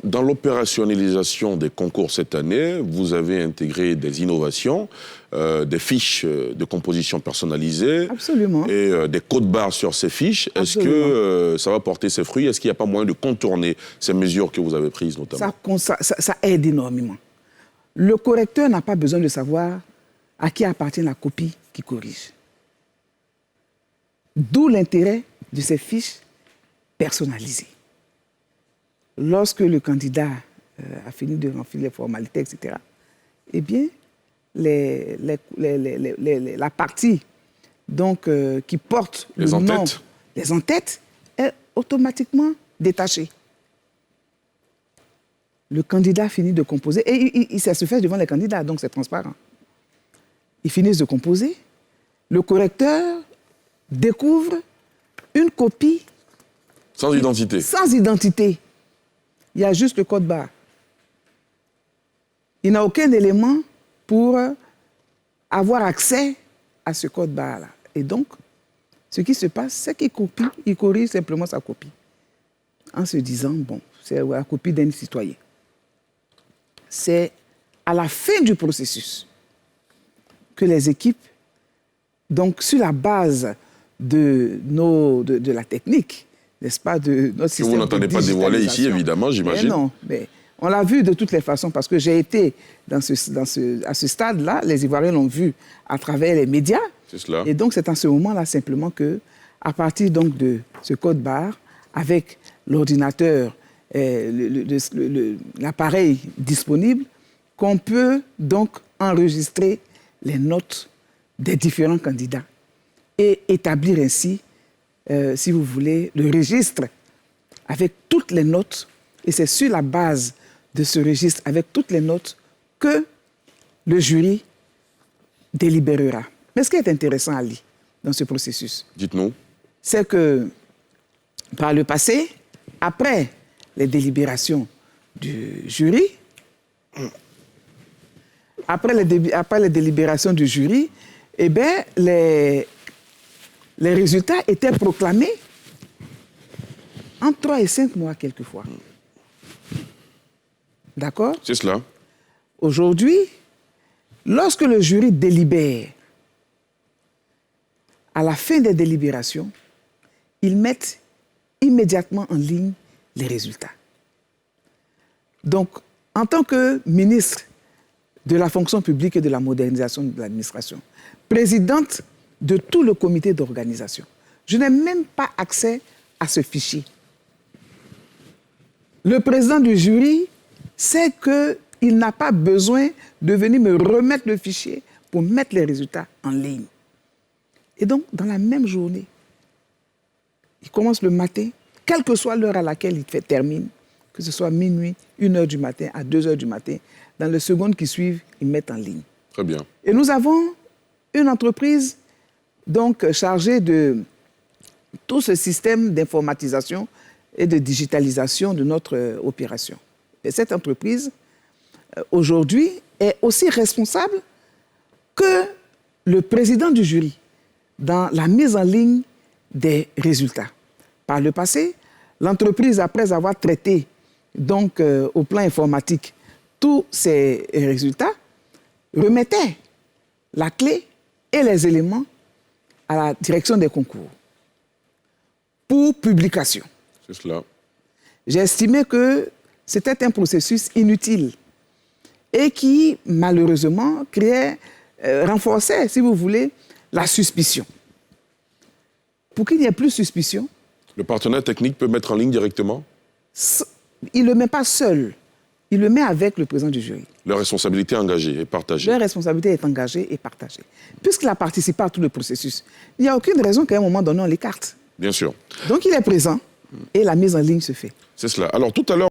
Dans l'opérationnalisation des concours cette année, vous avez intégré des innovations, des fiches de composition personnalisées. Absolument. Et des codes-barres sur ces fiches. Est-ce que ça va porter ses fruits? Est-ce qu'il n'y a pas moyen de contourner ces mesures que vous avez prises notamment? Ça aide énormément. Le correcteur n'a pas besoin de savoir à qui appartient la copie qui corrige. D'où l'intérêt de ces fiches personnalisées. Lorsque le candidat a fini de remplir les formalités, etc., eh bien, la partie donc, qui porte le nom, les en-têtes, est automatiquement détachée. Le candidat finit de composer, et ça se fait devant les candidats, donc c'est transparent. Ils finissent de composer, le correcteur découvre une copie... Sans identité. Sans identité. Il y a juste le code-barre. Il n'a aucun élément pour avoir accès à ce code-barre-là. Et donc, ce qui se passe, c'est qu'il copie, il corrige simplement sa copie. En se disant, bon, c'est la copie d'un citoyen. C'est à la fin du processus que les équipes, donc sur la base de la technique, n'est-ce pas, de notre système que vous n'entendez pas dévoiler ici, évidemment, j'imagine. Non, mais on l'a vu de toutes les façons, parce que j'ai été à ce stade-là, les Ivoiriens l'ont vu à travers les médias. C'est cela. Et donc, c'est en ce moment-là simplement que, à partir donc de ce code-barre, avec l'ordinateur, l'appareil disponible, qu'on peut donc enregistrer les notes des différents candidats et établir ainsi, si vous voulez, le registre avec toutes les notes. Et c'est sur la base de ce registre, avec toutes les notes, que le jury délibérera. Mais ce qui est intéressant, Ali, dans ce processus, dites-nous, c'est que par le passé, après les délibérations du jury, eh bien, les résultats étaient proclamés en 3 et 5 mois quelquefois. D'accord? C'est cela. Aujourd'hui, lorsque le jury délibère, à la fin des délibérations, ils mettent immédiatement en ligne les résultats. Donc, en tant que ministre de la fonction publique et de la modernisation de l'administration, présidente de tout le comité d'organisation, je n'ai même pas accès à ce fichier. Le président du jury sait qu'il n'a pas besoin de venir me remettre le fichier pour mettre les résultats en ligne. Et donc, dans la même journée, il commence le matin, quelle que soit l'heure à laquelle il termine, que ce soit minuit, 1h du matin, à 2h du matin, dans les secondes qui suivent, ils mettent en ligne. Très bien. Et nous avons une entreprise donc chargée de tout ce système d'informatisation et de digitalisation de notre opération. Et cette entreprise, aujourd'hui, est aussi responsable que le président du jury dans la mise en ligne des résultats. Par le passé, l'entreprise, après avoir traité donc, au plan informatique tous ces résultats, remettait la clé et les éléments à la direction des concours pour publication. C'est cela. J'ai estimé que c'était un processus inutile et qui, malheureusement, renforçait, si vous voulez, la suspicion. Pour qu'il n'y ait plus de suspicion... Le partenaire technique peut mettre en ligne directement? Il ne le met pas seul. Il le met avec le président du jury. Leur responsabilité est engagée et partagée. Leur responsabilité est engagée et partagée. Puisqu'il a participé à tout le processus, il n'y a aucune raison qu'à un moment donné, on l'écarte. Bien sûr. Donc il est présent et la mise en ligne se fait. C'est cela. Alors tout à l'heure...